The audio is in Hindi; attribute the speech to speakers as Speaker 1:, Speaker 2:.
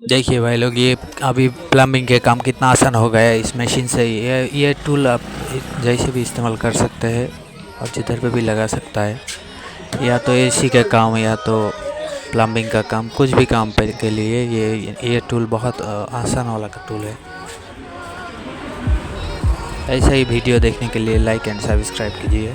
Speaker 1: देखिए भाई लोग, ये अभी प्लम्बिंग के काम कितना आसान हो गया है इस मशीन से। ये टूल आप जैसे भी इस्तेमाल कर सकते हैं और जिधर पे भी लगा सकता है। या तो एसी का काम या तो प्लम्बिंग का काम, कुछ भी काम पे के लिए ये टूल बहुत आसान वाला का टूल है। ऐसा ही वीडियो देखने के लिए लाइक एंड सब्सक्राइब कीजिए।